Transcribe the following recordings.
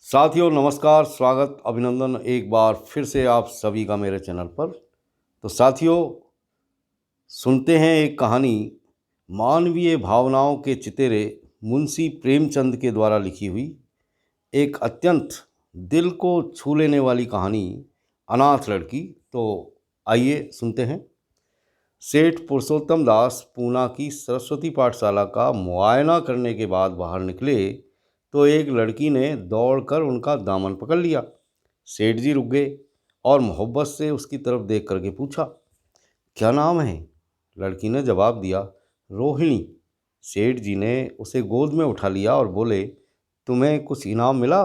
साथियों नमस्कार, स्वागत, अभिनंदन एक बार फिर से आप सभी का मेरे चैनल पर। तो साथियों, सुनते हैं एक कहानी मानवीय भावनाओं के चितेरे मुंशी प्रेमचंद के द्वारा लिखी हुई एक अत्यंत दिल को छू लेने वाली कहानी, अनाथ लड़की। तो आइए सुनते हैं। सेठ पुरुषोत्तम दास पूना की सरस्वती पाठशाला का मुआयना करने के बाद बाहर निकले तो एक लड़की ने दौड़कर उनका दामन पकड़ लिया। सेठ जी रुक गए और मोहब्बत से उसकी तरफ देख करके पूछा, क्या नाम है? लड़की ने जवाब दिया, रोहिणी। सेठ जी ने उसे गोद में उठा लिया और बोले, तुम्हें कुछ इनाम मिला?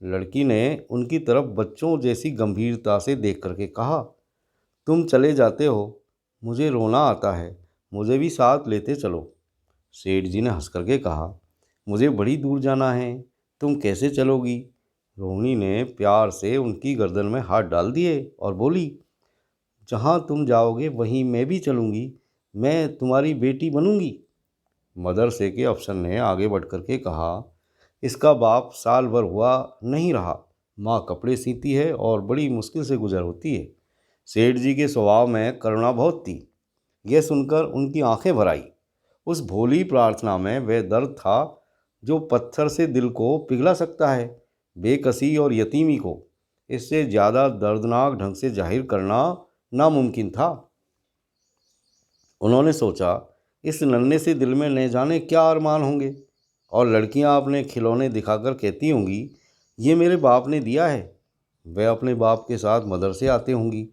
लड़की ने उनकी तरफ बच्चों जैसी गंभीरता से देख करके कहा, तुम चले जाते हो, मुझे रोना आता है, मुझे भी साथ लेते चलो। सेठ जी ने हंस करके कहा, मुझे बड़ी दूर जाना है, तुम कैसे चलोगी? रोहिणी ने प्यार से उनकी गर्दन में हाथ डाल दिए और बोली, जहाँ तुम जाओगे वहीं मैं भी चलूँगी, मैं तुम्हारी बेटी बनूँगी। मदरसे के अफसर ने आगे बढ़ कर के कहा, इसका बाप साल भर हुआ नहीं रहा, माँ कपड़े सीती है और बड़ी मुश्किल से गुजर होती है। सेठ जी के स्वभाव में करुणा बहुत थी। यह सुनकर उनकी आंखें भर आई। उस भोली प्रार्थना में वह दर्द था जो पत्थर से दिल को पिघला सकता है। बेकसी और यतीमी को इससे ज़्यादा दर्दनाक ढंग से जाहिर करना नामुमकिन था। उन्होंने सोचा, इस नन्हे से दिल में न जाने क्या अरमान होंगे, और लड़कियां अपने खिलौने दिखाकर कहती होंगी, ये मेरे बाप ने दिया है। वह अपने बाप के साथ मदरसे आते होंगी,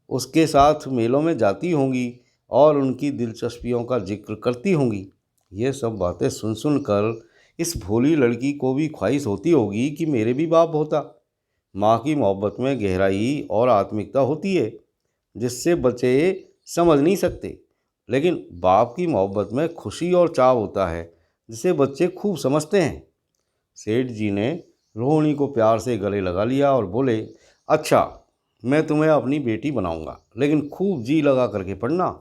उसके साथ मेलों में जाती होंगी और उनकी दिलचस्पियों का जिक्र करती होंगी। ये सब बातें सुन सुन कर इस भोली लड़की को भी ख्वाहिश होती होगी कि मेरे भी बाप होता। माँ की मोहब्बत में गहराई और आत्मिकता होती है जिससे बच्चे समझ नहीं सकते, लेकिन बाप की मोहब्बत में खुशी और चाव होता है जिसे बच्चे खूब समझते हैं। सेठ जी ने रोहिणी को प्यार से गले लगा लिया और बोले, अच्छा, मैं तुम्हें अपनी बेटी बनाऊंगा, लेकिन खूब जी लगा करके पढ़ना।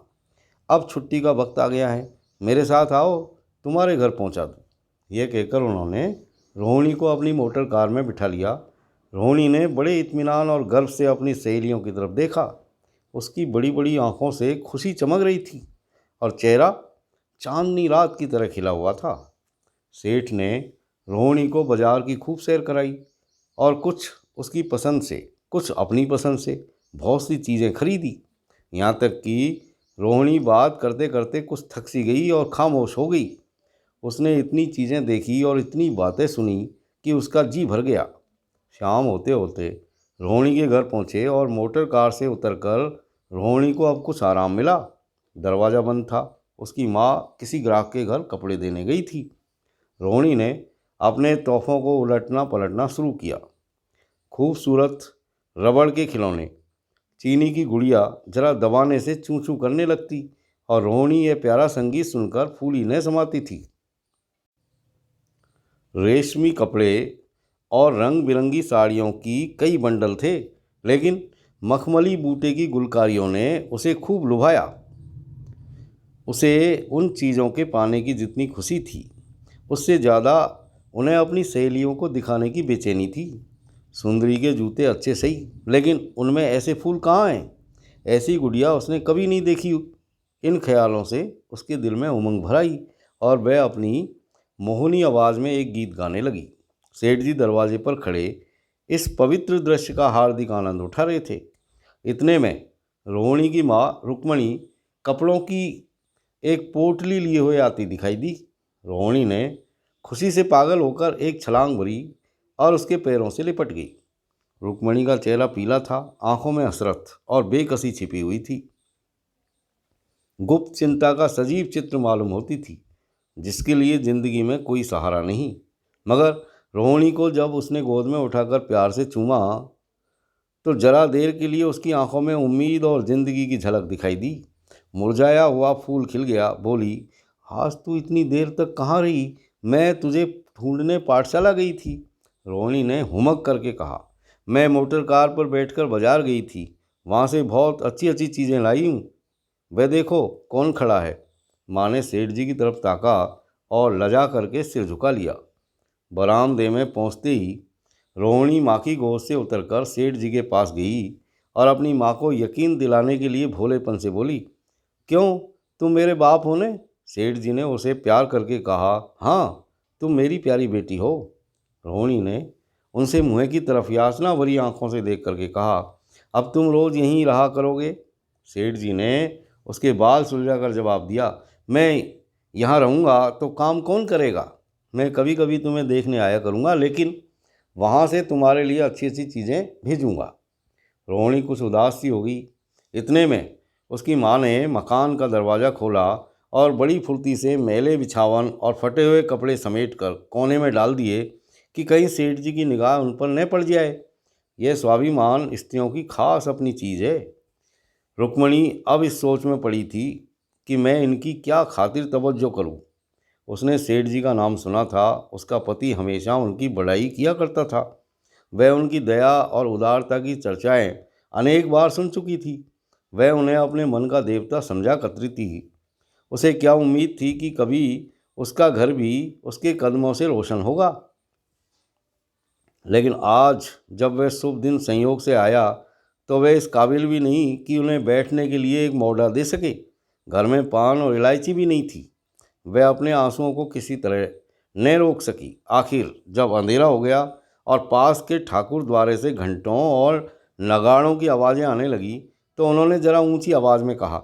अब छुट्टी का वक्त आ गया है, मेरे साथ आओ, तुम्हारे घर पहुंचा दूँ। यह कहकर उन्होंने रोहिणी को अपनी मोटर कार में बिठा लिया। रोहिणी ने बड़े इत्मीनान और गर्व से अपनी सहेलियों की तरफ देखा। उसकी बड़ी बड़ी आंखों से खुशी चमक रही थी और चेहरा चांदनी रात की तरह खिला हुआ था। सेठ ने रोहिणी को बाजार की खूब सैर कराई और कुछ उसकी पसंद से, कुछ अपनी पसंद से बहुत सी चीज़ें खरीदी। यहाँ तक कि रोहिणी बात करते करते कुछ थक सी गई और खामोश हो गई। उसने इतनी चीज़ें देखी और इतनी बातें सुनी कि उसका जी भर गया। शाम होते होते रोहिणी के घर पहुँचे और मोटर कार से उतरकर रोहिणी को अब कुछ आराम मिला। दरवाज़ा बंद था। उसकी माँ किसी ग्राहक के घर कपड़े देने गई थी। रोहिणी ने अपने तोहफ़ों को उलटना पलटना शुरू किया। खूबसूरत रबड़ के खिलौने, चीनी की गुड़िया जरा दबाने से चूं चूं करने लगती और रोहिणी यह प्यारा संगीत सुनकर फूली न समाती थी। रेशमी कपड़े और रंग बिरंगी साड़ियों की कई बंडल थे, लेकिन मखमली बूटे की गुलकारियों ने उसे खूब लुभाया। उसे उन चीज़ों के पाने की जितनी खुशी थी, उससे ज़्यादा उन्हें अपनी सहेलियों को दिखाने की बेचैनी थी। सुंदरी के जूते अच्छे सही, लेकिन उनमें ऐसे फूल कहाँ हैं? ऐसी गुड़िया उसने कभी नहीं देखी। इन ख्यालों से उसके दिल में उमंग भर आई और वह अपनी मोहनी आवाज़ में एक गीत गाने लगी। सेठ जी दरवाजे पर खड़े इस पवित्र दृश्य का हार्दिक आनंद उठा रहे थे। इतने में रोहिणी की माँ रुक्मणी कपड़ों की एक पोटली लिए हुए आती दिखाई दी। रोहिणी ने खुशी से पागल होकर एक छलांग भरी और उसके पैरों से लिपट गई। रुक्मणी का चेहरा पीला था, आंखों में हसरत और बेकसी छिपी हुई थी। गुप्त चिंता का सजीव चित्र मालूम होती थी, जिसके लिए जिंदगी में कोई सहारा नहीं। मगर रोहिणी को जब उसने गोद में उठाकर प्यार से चूमा तो जरा देर के लिए उसकी आंखों में उम्मीद और ज़िंदगी की झलक दिखाई दी। मुरझाया हुआ फूल खिल गया। बोली, आज तू इतनी देर तक कहाँ रही? मैं तुझे ढूंढने पाठशाला गई थी। रोहिणी ने हुमक करके कहा, मैं मोटर कार पर बैठकर बाजार गई थी, वहाँ से बहुत अच्छी अच्छी चीज़ें लाई हूँ। वह देखो कौन खड़ा है। माँ ने सेठ जी की तरफ ताका और लजा करके सिर झुका लिया। बरामदे में पहुँचते ही रोहिणी माँ की गोद से उतरकर सेठ जी के पास गई और अपनी माँ को यकीन दिलाने के लिए भोलेपन से बोली, क्यों, तुम मेरे बाप हो ने? सेठ जी ने उसे प्यार करके कहा, हाँ, तुम मेरी प्यारी बेटी हो। रोहिणी ने उनसे मुँह की तरफ याचना भरी आंखों से देख करके कहा, अब तुम रोज़ यहीं रहा करोगे? सेठ जी ने उसके बाल सुलझाकर जवाब दिया, मैं यहाँ रहूँगा तो काम कौन करेगा? मैं कभी कभी तुम्हें देखने आया करूँगा, लेकिन वहाँ से तुम्हारे लिए अच्छी अच्छी चीज़ें भेजूँगा। रोहिणी कुछ उदास सी हो गई। इतने में उसकी माँ ने मकान का दरवाज़ा खोला और बड़ी फुर्ती से मैले बिछावन और फटे हुए कपड़े समेट कर कोने में डाल दिए कि कहीं सेठ जी की निगाह उन पर न पड़ जाए। यह स्वाभिमान स्त्रियों की खास अपनी चीज़ है। रुक्मणी अब इस सोच में पड़ी थी कि मैं इनकी क्या खातिर तवज्जो करूं। उसने सेठ जी का नाम सुना था, उसका पति हमेशा उनकी बड़ाई किया करता था। वह उनकी दया और उदारता की चर्चाएं अनेक बार सुन चुकी थी। वह उन्हें अपने मन का देवता समझा करती थी। उसे क्या उम्मीद थी कि कभी उसका घर भी उसके कदमों से रोशन होगा। लेकिन आज जब वह शुभ दिन संयोग से आया तो वह इस काबिल भी नहीं कि उन्हें बैठने के लिए एक मौड़ा दे सके। घर में पान और इलायची भी नहीं थी। वह अपने आंसुओं को किसी तरह न रोक सकी। आखिर जब अंधेरा हो गया और पास के ठाकुर द्वारे से घंटों और नगाड़ों की आवाज़ें आने लगी तो उन्होंने ज़रा ऊंची आवाज़ में कहा,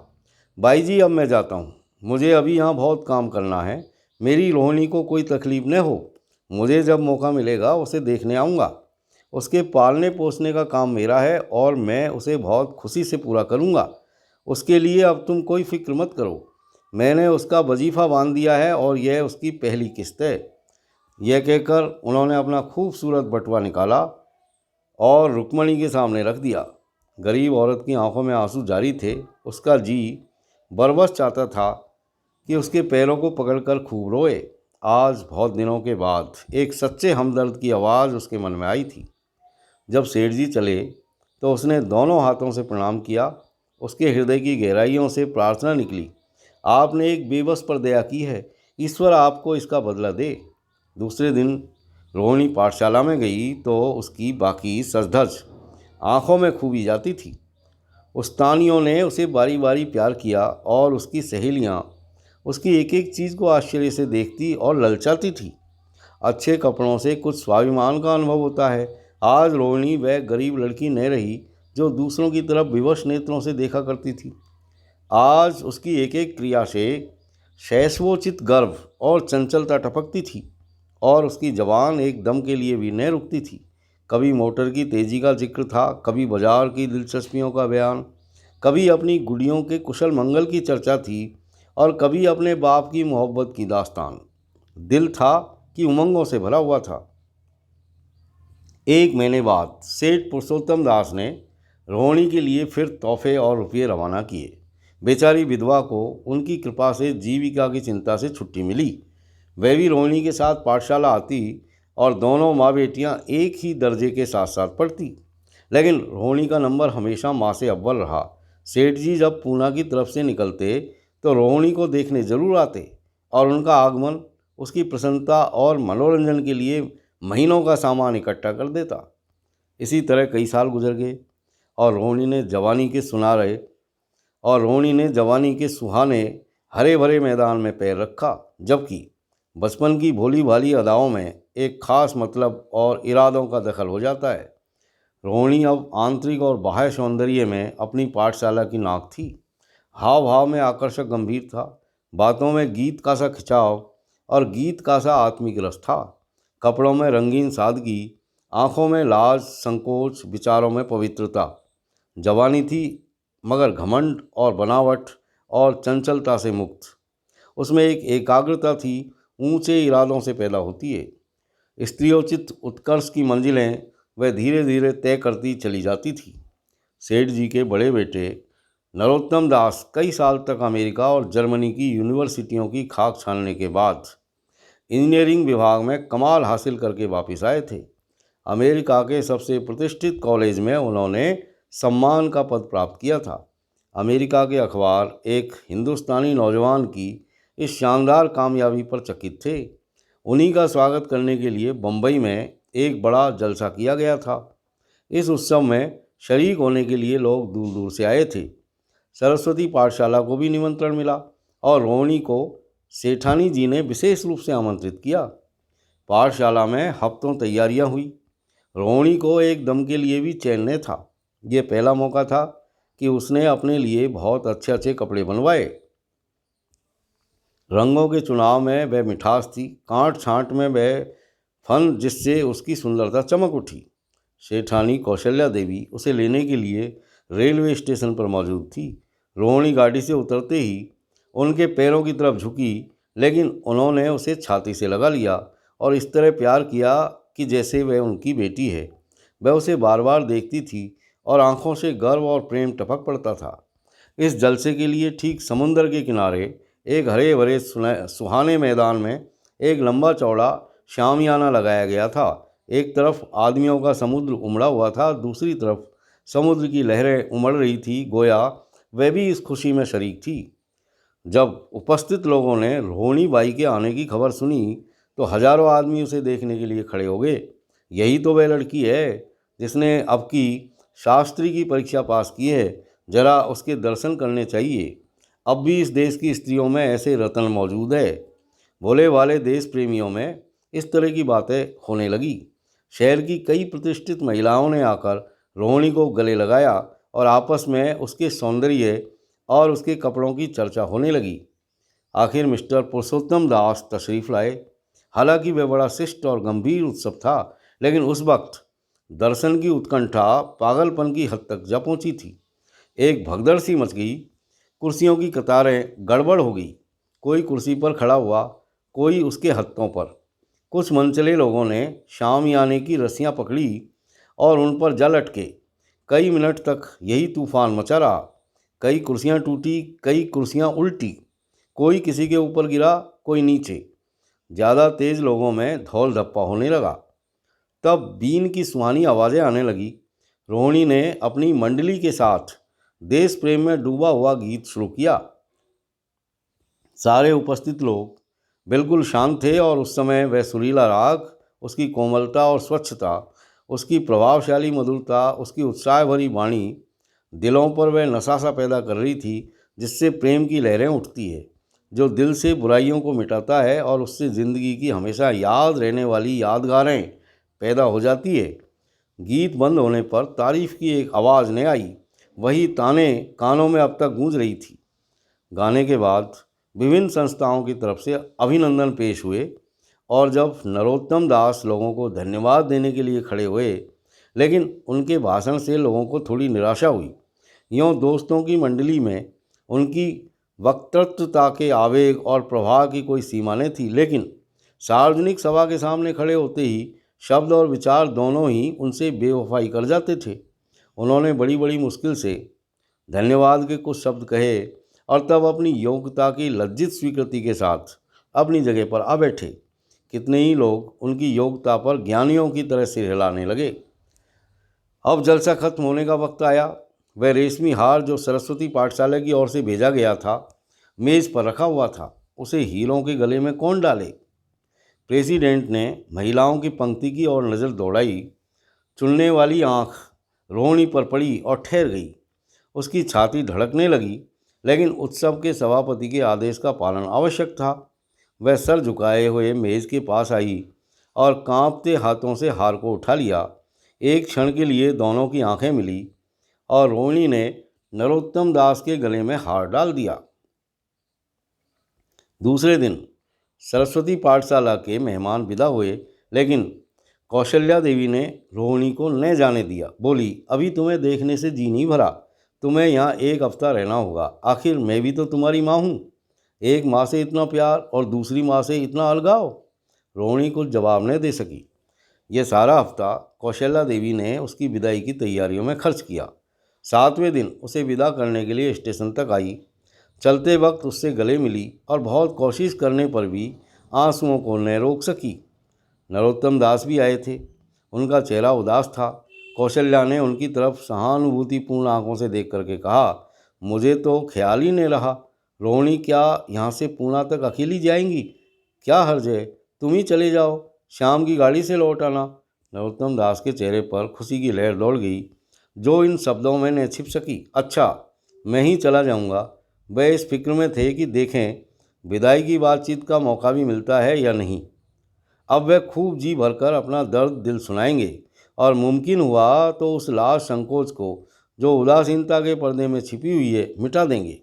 भाई जी, अब मैं जाता हूँ। मुझे अभी यहाँ बहुत काम करना है। मेरी रोहिणी को कोई तकलीफ़ न हो। मुझे जब मौका मिलेगा उसे देखने आऊँगा। उसके पालने पोसने का काम मेरा है और मैं उसे बहुत खुशी से पूरा करूँगा। उसके लिए अब तुम कोई फिक्र मत करो। मैंने उसका वजीफ़ा बांध दिया है और यह उसकी पहली किस्त है। यह कहकर उन्होंने अपना खूबसूरत बटुआ निकाला और रुक्मणी के सामने रख दिया। गरीब औरत की आंखों में आंसू जारी थे। उसका जी बरबस चाहता था कि उसके पैरों को पकड़कर खूब रोए। आज बहुत दिनों के बाद एक सच्चे हमदर्द की आवाज़ उसके मन में आई थी। जब सेठ जी चले तो उसने दोनों हाथों से प्रणाम किया। उसके हृदय की गहराइयों से प्रार्थना निकली, आपने एक बेबस पर दया की है, ईश्वर आपको इसका बदला दे। दूसरे दिन रोहिणी पाठशाला में गई तो उसकी बाकी सजधज आँखों में खूबी जाती थी। उस्तानियों ने उसे बारी बारी प्यार किया और उसकी सहेलियाँ उसकी एक एक चीज़ को आश्चर्य से देखती और ललचाती थी। अच्छे कपड़ों से कुछ स्वाभिमान का अनुभव होता है। आज रोहिणी वह गरीब लड़की न रही जो दूसरों की तरफ विवश नेत्रों से देखा करती थी। आज उसकी एक एक क्रिया से शैशवोचित गर्व और चंचलता टपकती थी और उसकी जबान एक दम के लिए भी न रुकती थी। कभी मोटर की तेज़ी का जिक्र था, कभी बाजार की दिलचस्पियों का बयान, कभी अपनी गुड़ियों के कुशल मंगल की चर्चा थी और कभी अपने बाप की मोहब्बत की दास्तान। दिल था कि उमंगों से भरा हुआ था। एक महीने बाद सेठ पुरुषोत्तम दास ने रोहिणी के लिए फिर तोहफे और रुपये रवाना किए। बेचारी विधवा को उनकी कृपा से जीविका की चिंता से छुट्टी मिली। वह भी रोहिणी के साथ पाठशाला आती और दोनों माँ बेटियाँ एक ही दर्जे के साथ साथ पढ़ती। लेकिन रोहिणी का नंबर हमेशा माँ से अव्वल रहा। सेठ जी जब पूना की तरफ से निकलते तो रोहिणी को देखने जरूर आते और उनका आगमन उसकी प्रसन्नता और मनोरंजन के लिए महीनों का सामान इकट्ठा कर देता। इसी तरह कई साल गुजर गए और रोहिणी ने जवानी के सुहाने हरे भरे मैदान में पैर रखा, जबकि बचपन की भोली भाली अदाओं में एक खास मतलब और इरादों का दखल हो जाता है। रोहिणी अब आंतरिक और बाह्य सौंदर्य में अपनी पाठशाला की नाक थी। हाव भाव में आकर्षक गंभीर था, बातों में गीत का सा खिंचाव और गीत का सा आत्मिक रस था। कपड़ों में रंगीन सादगी, आँखों में लाज संकोच, विचारों में पवित्रता। जवानी थी मगर घमंड और बनावट और चंचलता से मुक्त। उसमें एक एकाग्रता थी, ऊंचे इरादों से पैदा होती है। स्त्रियोचित उत्कर्ष की मंजिलें वह धीरे धीरे तय करती चली जाती थी। सेठ जी के बड़े बेटे नरोत्तम दास कई साल तक अमेरिका और जर्मनी की यूनिवर्सिटियों की खाक छानने के बाद इंजीनियरिंग विभाग में कमाल हासिल करके वापस आए थे। अमेरिका के सबसे प्रतिष्ठित कॉलेज में उन्होंने सम्मान का पद प्राप्त किया था। अमेरिका के अखबार एक हिंदुस्तानी नौजवान की इस शानदार कामयाबी पर चकित थे। उन्हीं का स्वागत करने के लिए बम्बई में एक बड़ा जलसा किया गया था। इस उत्सव में शरीक होने के लिए लोग दूर दूर से आए थे। सरस्वती पाठशाला को भी निमंत्रण मिला और रोहिणी को सेठानी जी ने विशेष रूप से आमंत्रित किया। पाठशाला में हफ्तों तैयारियां हुई। रोहिणी को एक दम के लिए भी चैन न था। ये पहला मौका था कि उसने अपने लिए बहुत अच्छे अच्छे कपड़े बनवाए। रंगों के चुनाव में वह मिठास थी, कांट छांट में वह फन जिससे उसकी सुंदरता चमक उठी। सेठानी कौशल्या देवी उसे लेने के लिए रेलवे स्टेशन पर मौजूद थी। रोहिणी गाड़ी से उतरते ही उनके पैरों की तरफ झुकी, लेकिन उन्होंने उसे छाती से लगा लिया और इस तरह प्यार किया कि जैसे वह उनकी बेटी है। वह उसे बार बार देखती थी और आंखों से गर्व और प्रेम टपक पड़ता था। इस जलसे के लिए ठीक समुंदर के किनारे एक हरे भरे सुहाने मैदान में एक लंबा चौड़ा शामियाना लगाया गया था। एक तरफ आदमियों का समुद्र उमड़ा हुआ था, दूसरी तरफ समुद्र की लहरें उमड़ रही थी, गोया वह भी इस खुशी में शरीक थी। जब उपस्थित लोगों ने रोहिणी बाई के आने की खबर सुनी तो हजारों आदमी उसे देखने के लिए खड़े हो गए। यही तो वह लड़की है जिसने अब की शास्त्री की परीक्षा पास की है, जरा उसके दर्शन करने चाहिए। अब भी इस देश की स्त्रियों में ऐसे रत्न मौजूद है। भोले वाले देश प्रेमियों में इस तरह की बातें होने लगी। शहर की कई प्रतिष्ठित महिलाओं ने आकर रोहिणी को गले लगाया और आपस में उसके सौंदर्य और उसके कपड़ों की चर्चा होने लगी। आखिर मिस्टर पुरुषोत्तम दास तशरीफ़ लाए। हालांकि वह बड़ा शिष्ट और गंभीर उत्सव था, लेकिन उस वक्त दर्शन की उत्कंठा पागलपन की हद तक जा पहुंची थी। एक भगदड़ सी मच गई। कुर्सियों की कतारें गड़बड़ हो गई। कोई कुर्सी पर खड़ा हुआ, कोई उसके हत्थों पर। कुछ मनचले लोगों ने शामियाने की रस्सियां पकड़ी और उन पर जा लटके। कई मिनट तक यही तूफान मचा रहा। कई कुर्सियां टूटी, कई कुर्सियां उल्टी, कोई किसी के ऊपर गिरा, कोई नीचे। ज़्यादा तेज़ लोगों में धौल धप्पा होने लगा। तब बीन की सुहानी आवाज़ें आने लगी। रोहिणी ने अपनी मंडली के साथ देश प्रेम में डूबा हुआ गीत शुरू किया। सारे उपस्थित लोग बिल्कुल शांत थे और उस समय वह सुरीला राग, उसकी कोमलता और स्वच्छता, उसकी प्रभावशाली मधुरता, उसकी उत्साह भरी वाणी दिलों पर वह नशा सा पैदा कर रही थी जिससे प्रेम की लहरें उठती है, जो दिल से बुराइयों को मिटाता है और उससे ज़िंदगी की हमेशा याद रहने वाली यादगारें पैदा हो जाती है। गीत बंद होने पर तारीफ़ की एक आवाज़ न आई। वही ताने कानों में अब तक गूंज रही थी। गाने के बाद विभिन्न संस्थाओं की तरफ से अभिनंदन पेश हुए और जब नरोत्तम दास लोगों को धन्यवाद देने के लिए खड़े हुए, लेकिन उनके भाषण से लोगों को थोड़ी निराशा हुई। यूँ दोस्तों की मंडली में उनकी वक्तृत्वता के आवेग और प्रभाव की कोई सीमा नहीं थी, लेकिन सार्वजनिक सभा के सामने खड़े होते ही शब्द और विचार दोनों ही उनसे बेवफाई कर जाते थे। उन्होंने बड़ी बड़ी मुश्किल से धन्यवाद के कुछ शब्द कहे और तब अपनी योग्यता की लज्जित स्वीकृति के साथ अपनी जगह पर आ बैठे। कितने ही लोग उनकी योग्यता पर ज्ञानियों की तरह सिर हिलाने लगे। अब जलसा खत्म होने का वक्त आया। वह रेशमी हार जो सरस्वती पाठशाला की ओर से भेजा गया था, मेज़ पर रखा हुआ था। उसे हीरों के गले में कौन डाले? प्रेसिडेंट ने महिलाओं की पंक्ति की ओर नज़र दौड़ाई। चुनने वाली आँख रोहिणी पर पड़ी और ठहर गई। उसकी छाती धड़कने लगी, लेकिन उत्सव के सभापति के आदेश का पालन आवश्यक था। वह सर झुकाए हुए मेज़ के पास आई और कांपते हाथों से हार को उठा लिया। एक क्षण के लिए दोनों की आंखें मिली और रोहिणी ने नरोत्तम दास के गले में हार डाल दिया। दूसरे दिन सरस्वती पाठशाला के मेहमान विदा हुए, लेकिन कौशल्या देवी ने रोहिणी को न जाने दिया। बोली, अभी तुम्हें देखने से जी नहीं भरा। तुम्हें यहाँ एक हफ्ता रहना होगा। आखिर मैं भी तो तुम्हारी माँ हूँ। एक माँ से इतना प्यार और दूसरी माँ से इतना अलगाव। रोहिणी कुछ जवाब न दे सकी। यह सारा हफ्ता कौशल्या देवी ने उसकी विदाई की तैयारियों में खर्च किया। 7वें दिन उसे विदा करने के लिए स्टेशन तक आई। चलते वक्त उससे गले मिली और बहुत कोशिश करने पर भी आंसुओं को न रोक सकी। नरोत्तम दास भी आए थे। उनका चेहरा उदास था। कौशल्या ने उनकी तरफ सहानुभूतिपूर्ण आंखों से देख करके कहा, मुझे तो ख्याल ही नहीं रहा। रोहिणी क्या यहाँ से पूना तक अकेली जाएंगी? क्या हर्ज है, तुम ही चले जाओ। शाम की गाड़ी से लौट आना। नरोत्तम दास के चेहरे पर खुशी की लहर दौड़ गई, जो इन शब्दों में न छिप सकी। अच्छा, मैं ही चला जाऊंगा। वह इस फिक्र में थे कि देखें विदाई की बातचीत का मौका भी मिलता है या नहीं। अब वह खूब जी भरकर अपना दर्द दिल सुनाएंगे और मुमकिन हुआ तो उस लाश संकोच को जो उदासीनता के पर्दे में छिपी हुई है मिटा देंगे।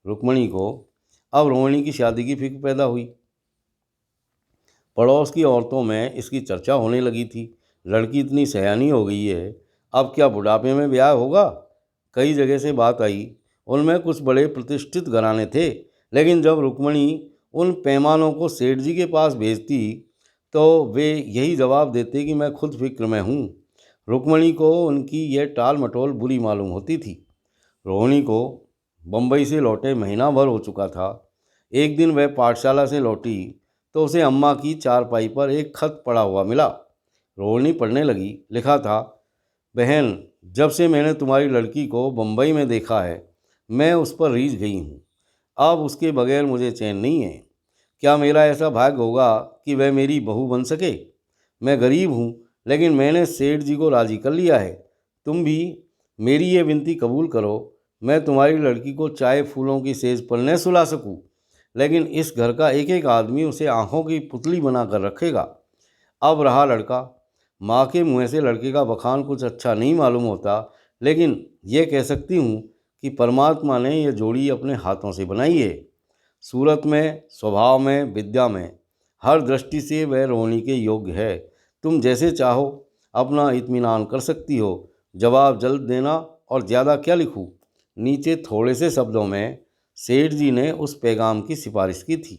रुक्मणी को अब रोहिणी की शादी की फिक्र पैदा हुई। पड़ोस की औरतों में इसकी चर्चा होने लगी थी। लड़की इतनी सयानी हो गई है, अब क्या बुढ़ापे में ब्याह होगा। कई जगह से बात आई। उनमें कुछ बड़े प्रतिष्ठित घराने थे, लेकिन जब रुक्मणी उन पैमानों को सेठ जी के पास भेजती तो वे यही जवाब देते कि मैं खुद फिक्र में हूँ। रुक्मणी को उनकी यह टाल मटोल बुरी मालूम होती थी। रोहिणी को बम्बई से लौटे महीना भर हो चुका था। एक दिन वह पाठशाला से लौटी तो उसे अम्मा की चारपाई पर एक खत पड़ा हुआ मिला। रोहिणी पढ़ने लगी। लिखा था, बहन, जब से मैंने तुम्हारी लड़की को बम्बई में देखा है मैं उस पर रीझ गई हूँ। अब उसके बगैर मुझे चैन नहीं है। क्या मेरा ऐसा भाग्य होगा कि वह मेरी बहू बन सके। मैं गरीब हूँ, लेकिन मैंने सेठ जी को राज़ी कर लिया है। तुम भी मेरी ये विनती कबूल करो। मैं तुम्हारी लड़की को चाहे फूलों की सेज पर न सुला सकूँ, लेकिन इस घर का एक एक आदमी उसे आँखों की पुतली बना कर रखेगा। अब रहा लड़का। माँ के मुँह से लड़के का बखान कुछ अच्छा नहीं मालूम होता, लेकिन ये कह सकती हूँ कि परमात्मा ने यह जोड़ी अपने हाथों से बनाई है। सूरत में, स्वभाव में, विद्या में, हर दृष्टि से वह रोहिणी के योग्य है। तुम जैसे चाहो अपना इत्मीनान कर सकती हो। जवाब जल्द देना और ज़्यादा क्या लिखूँ। नीचे थोड़े से शब्दों में सेठ जी ने उस पैगाम की सिफारिश की थी।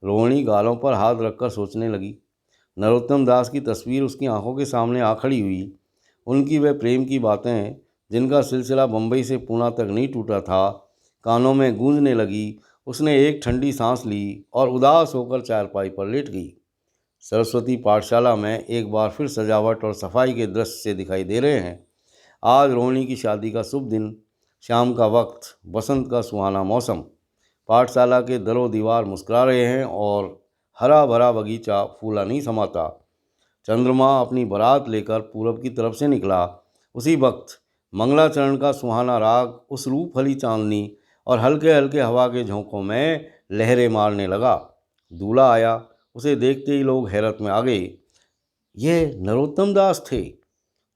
रोहिणी गालों पर हाथ रखकर सोचने लगी। नरोत्तम दास की तस्वीर उसकी आंखों के सामने आ खड़ी हुई। उनकी वह प्रेम की बातें जिनका सिलसिला बम्बई से पूना तक नहीं टूटा था, कानों में गूंजने लगी। उसने एक ठंडी सांस ली और उदास होकर चारपाई पर लेट गई। सरस्वती पाठशाला में एक बार फिर सजावट और सफाई के दृश्य से दिखाई दे रहे हैं। आज रोहिणी की शादी का शुभ दिन, शाम का वक्त, बसंत का सुहाना मौसम। पाठशाला के दरों दीवार मुस्कुरा रहे हैं और हरा भरा बगीचा फूला नहीं समाता। चंद्रमा अपनी बारात लेकर पूरब की तरफ से निकला। उसी वक्त मंगलाचरण का सुहाना राग उस रूपहली चांदनी और हल्के हल्के हवा के झोंकों में लहरें मारने लगा। दूल्हा आया। उसे देखते ही लोग हैरत में आ गए। ये नरोत्तम दास थे।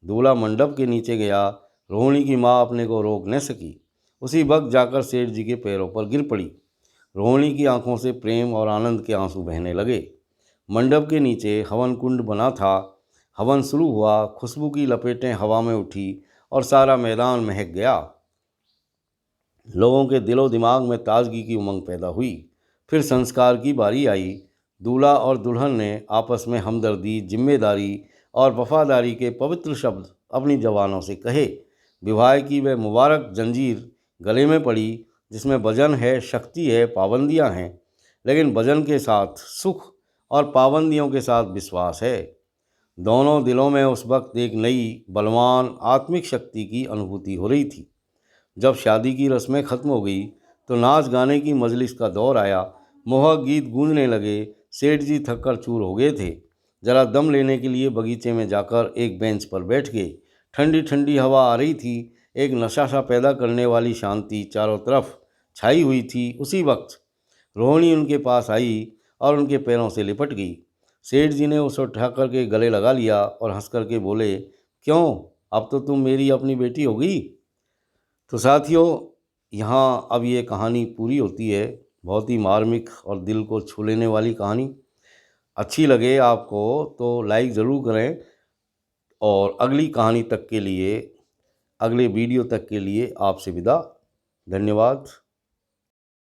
दूल्हा मंडप के नीचे गया। रोहिणी की माँ अपने को रोक न सकी। उसी वक्त जाकर सेठ जी के पैरों पर गिर पड़ी। रोहिणी की आंखों से प्रेम और आनंद के आंसू बहने लगे। मंडप के नीचे हवन कुंड बना था। हवन शुरू हुआ। खुशबू की लपेटें हवा में उठी और सारा मैदान महक गया। लोगों के दिलो दिमाग में ताजगी की उमंग पैदा हुई। फिर संस्कार की बारी आई। दूल्हा और दुल्हन ने आपस में हमदर्दी, जिम्मेदारी और वफादारी के पवित्र शब्द अपनी जवानों से कहे। विवाह की वह मुबारक जंजीर गले में पड़ी जिसमें वजन है, शक्ति है, पाबंदियां हैं, लेकिन वजन के साथ सुख और पाबंदियों के साथ विश्वास है। दोनों दिलों में उस वक्त एक नई बलवान आत्मिक शक्ति की अनुभूति हो रही थी। जब शादी की रस्में खत्म हो गई तो नाच गाने की मजलिस का दौर आया। मोहक गीत गूंजने लगे। सेठ जी थक कर चूर हो गए थे। जरा दम लेने के लिए बगीचे में जाकर एक बेंच पर बैठ गए। ठंडी ठंडी हवा आ रही थी। एक नशा सा पैदा करने वाली शांति चारों तरफ छाई हुई थी। उसी वक्त रोहिणी उनके पास आई और उनके पैरों से लिपट गई। सेठ जी ने उसे उठा करके गले लगा लिया और हंस करके बोले, क्यों, अब तो तुम मेरी अपनी बेटी हो गई। तो साथियों, यहाँ अब ये कहानी पूरी होती है। बहुत ही मार्मिक और दिल को छू लेने वाली कहानी। अच्छी लगे आपको तो लाइक ज़रूर करें और अगली कहानी तक के लिए, अगले वीडियो तक के लिए आपसे विदा। धन्यवाद।